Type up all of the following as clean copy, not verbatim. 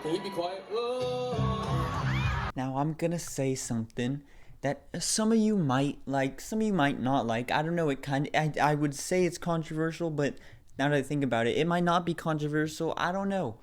Can you be quiet? Whoa. Now I'm gonna say something that some of you might like, some of you might not like. I don't know. I would say it's controversial, but now that I think about it, it might not be controversial. I don't know.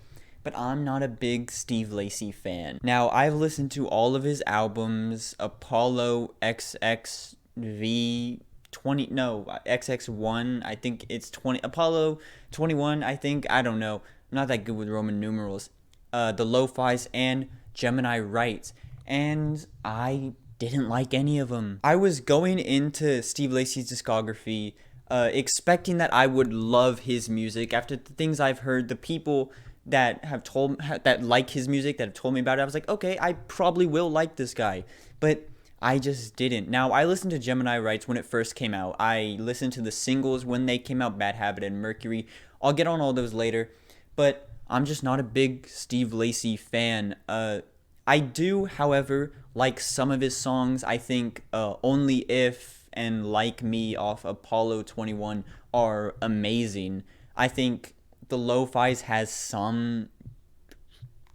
But I'm not a big Steve Lacy fan. Now I've listened to all of his albums, Apollo XXV 20 no XX1, I think it's 20, Apollo 21, I think, I don't know. I'm not that good with Roman numerals. The Lo-Fi's and Gemini Writes, and I didn't like any of them. I was going into Steve Lacy's discography expecting that I would love his music after the things I've heard, the people that have told that like his music that have told me about it. I was like, okay, I probably will like this guy, but I just didn't. Now, I listened to Gemini Rights when it first came out. I listened to the singles when they came out, Bad Habit and Mercury. I'll get on all those later, but I'm just not a big Steve Lacy fan. I do, however, like some of his songs. I think Only If and Like Me off Apollo 21 are amazing. I think the Lo-Fi's has some.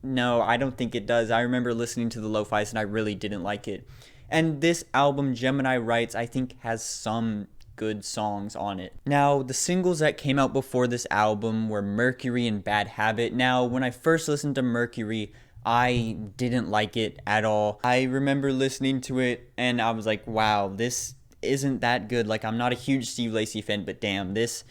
No, I don't think it does. I remember listening to the Lo-Fi's and I really didn't like it. And this album, Gemini Writes, I think has some good songs on it. Now, the singles that came out before this album were Mercury and Bad Habit. Now, when I first listened to Mercury, I didn't like it at all. I remember listening to it and I was like, wow, this isn't that good. Like, I'm not a huge Steve Lacy fan, but damn, this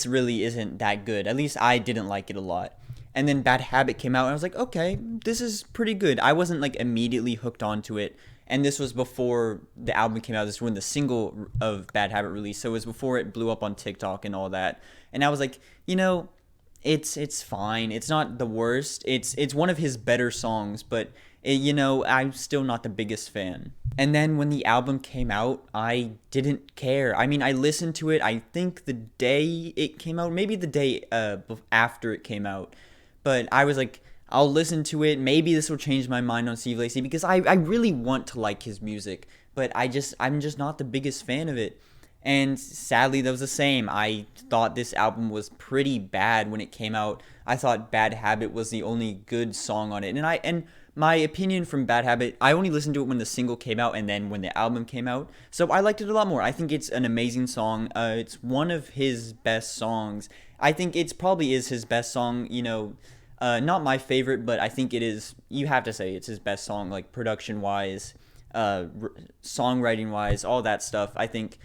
really isn't that good. At least I didn't like it a lot. And then Bad Habit came out and I was like, okay, this is pretty good. I wasn't like immediately hooked onto it. And this was before the album came out. This was when the single of Bad Habit released. So it was before it blew up on TikTok and all that. And I was like, it's fine. It's not the worst. It's one of his better songs, but I'm still not the biggest fan. And then when the album came out, I didn't care. I mean, I listened to it. I think the day it came out, maybe the day after it came out, but I was like, I'll listen to it. Maybe this will change my mind on Steve Lacy because I really want to like his music, but I'm just not the biggest fan of it. And sadly, that was the same. I thought this album was pretty bad when it came out. I thought Bad Habit was the only good song on it. And my opinion from Bad Habit, I only listened to it when the single came out and then when the album came out. So I liked it a lot more. I think it's an amazing song. It's one of his best songs. I think it probably is his best song, not my favorite, but I think it is. You have to say it's his best song, like production wise, songwriting wise, all that stuff. I think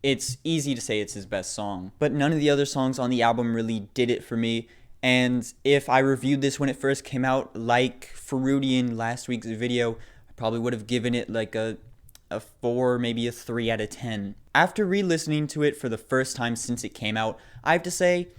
it's easy to say it's his best song. But none of the other songs on the album really did it for me. And if I reviewed this when it first came out, like Fruity in last week's video, I probably would have given it like a 4, maybe a 3 out of 10. After re-listening to it for the first time since it came out, I have to say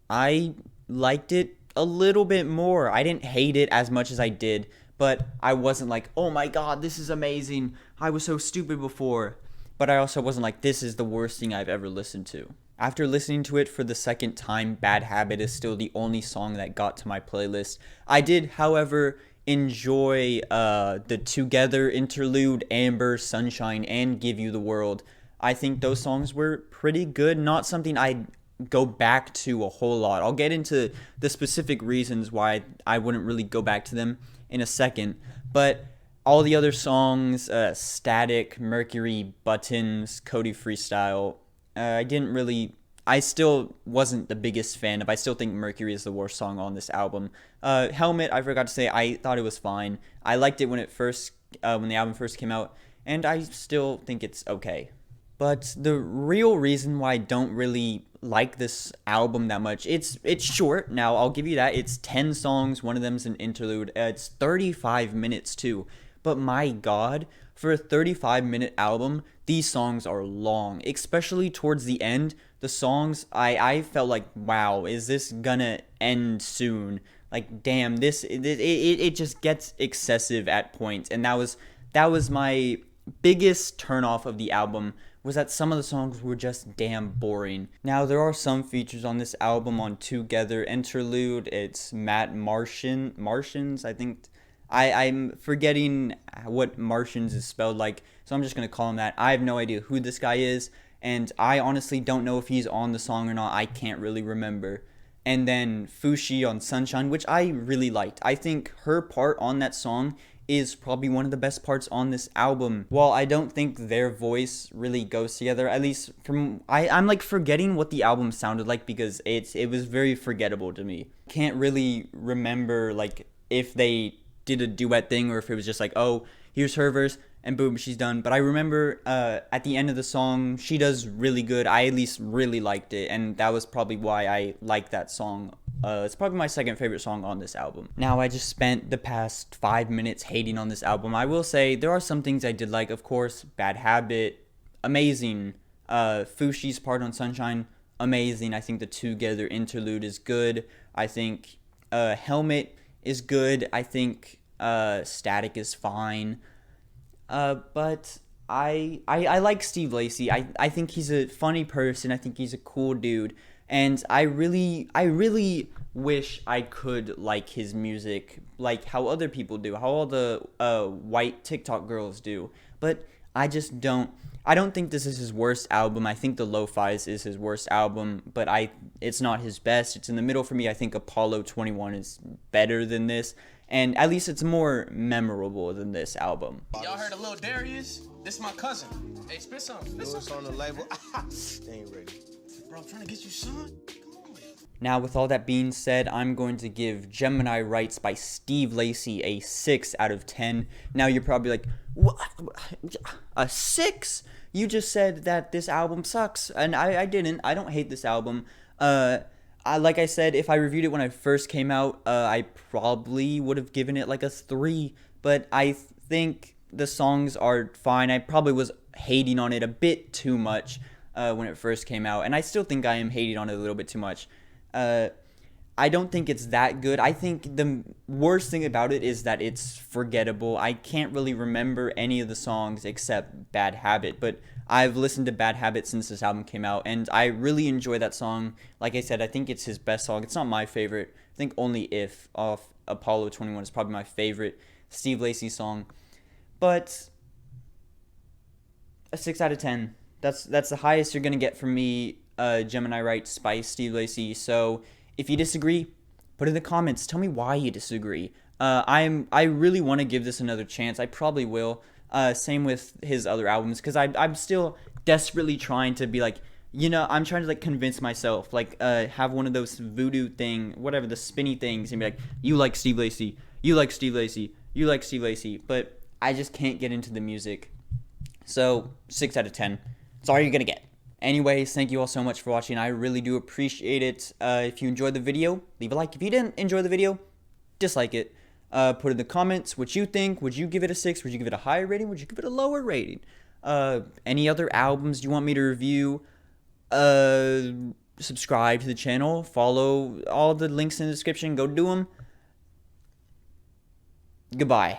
I liked it a little bit more. I didn't hate it as much as I did, but I wasn't like, oh my god, this is amazing. I was so stupid before. But I also wasn't like, this is the worst thing I've ever listened to. After listening to it for the second time, Bad Habit is still the only song that got to my playlist. I did, however, enjoy the Together interlude, Amber, Sunshine, and Give You the World. I think those songs were pretty good. Not something I'd go back to a whole lot. I'll get into the specific reasons why I wouldn't really go back to them in a second. But all the other songs, Static, Mercury, Buttons, Cody Freestyle, I still wasn't the biggest fan of. I still think Mercury is the worst song on this album. Helmet, I forgot to say, I thought it was fine. I liked it when the album first came out, and I still think it's okay. But the real reason why I don't really like this album that much, it's short. Now, I'll give you that. It's 10 songs. One of them's an interlude. It's 35 minutes, too. But my god, for a 35-minute album, these songs are long. Especially towards the end, the songs, I felt like, wow, is this gonna end soon? Like, damn, it just gets excessive at points. And that was my biggest turnoff of the album, was that some of the songs were just damn boring. Now, there are some features on this album on Together interlude. It's Martians, I think. I'm forgetting what Martians is spelled like, so I'm just going to call him that. I have no idea who this guy is, and I honestly don't know if he's on the song or not. I can't really remember. and then Fushi on Sunshine, which I really liked. I think her part on that song is probably one of the best parts on this album. While I don't think their voice really goes together, at least from I'm like forgetting what the album sounded like because it was very forgettable to me. Can't really remember like if they did a duet thing or if it was just like, oh, here's her verse and boom, she's done. But I remember at the end of the song, she does really good. I at least really liked it, and that was probably why I liked that song. It's probably my second favorite song on this album. Now, I just spent the past 5 minutes hating on this album. I will say there are some things I did like. Of course, Bad Habit, amazing. Fushi's part on Sunshine, amazing. I think the Together interlude is good. I think Helmet is good. I think Static is fine. But I like Steve Lacy. I think he's a funny person. I think he's a cool dude. And I really wish I could like his music like how other people do, how all the white TikTok girls do. But I just don't. I don't think this is his worst album. I think the Lo-Fi's is his worst album, but it's not his best. It's in the middle for me. I think Apollo 21 is better than this, and at least it's more memorable than this album. Y'all heard of Lil Darius? This is my cousin. Hey, spit some. Spit on the label. They ain't ready. Bro, I'm trying to get you, son. Come on. Now, with all that being said, I'm going to give Gemini Rights by Steve Lacy a 6 out of 10. Now, you're probably like, what? A 6? You just said that this album sucks, and I didn't. I don't hate this album. Like I said, if I reviewed it when it first came out, I probably would have given it like a 3, but I think the songs are fine. I probably was hating on it a bit too much when it first came out, and I still think I am hating on it a little bit too much. I don't think it's that good. I think the worst thing about it is that it's forgettable. I can't really remember any of the songs except Bad Habit, but I've listened to Bad Habit since this album came out, and I really enjoy that song. Like I said, I think it's his best song. It's not my favorite. I think Only If off Apollo 21 is probably my favorite Steve Lacy song. But a 6 out of 10. That's the highest you're going to get from me, Gemini Rights by Steve Lacy. So if you disagree, put it in the comments. Tell me why you disagree. I really want to give this another chance. I probably will. Same with his other albums, because I'm still desperately trying to be like, I'm trying to like convince myself, like have one of those voodoo thing, whatever, the spinny things, and be like, you like Steve Lacy, you like Steve Lacy, you like Steve Lacy, but I just can't get into the music. So 6 out of 10. That's all you're gonna get. Anyways, thank you all so much for watching. I really do appreciate it. If you enjoyed the video, leave a like. If you didn't enjoy the video, dislike it. Put in the comments what you think. Would you give it a 6? Would you give it a higher rating? Would you give it a lower rating? Any other albums you want me to review? Subscribe to the channel. Follow all the links in the description. Go do them. Goodbye.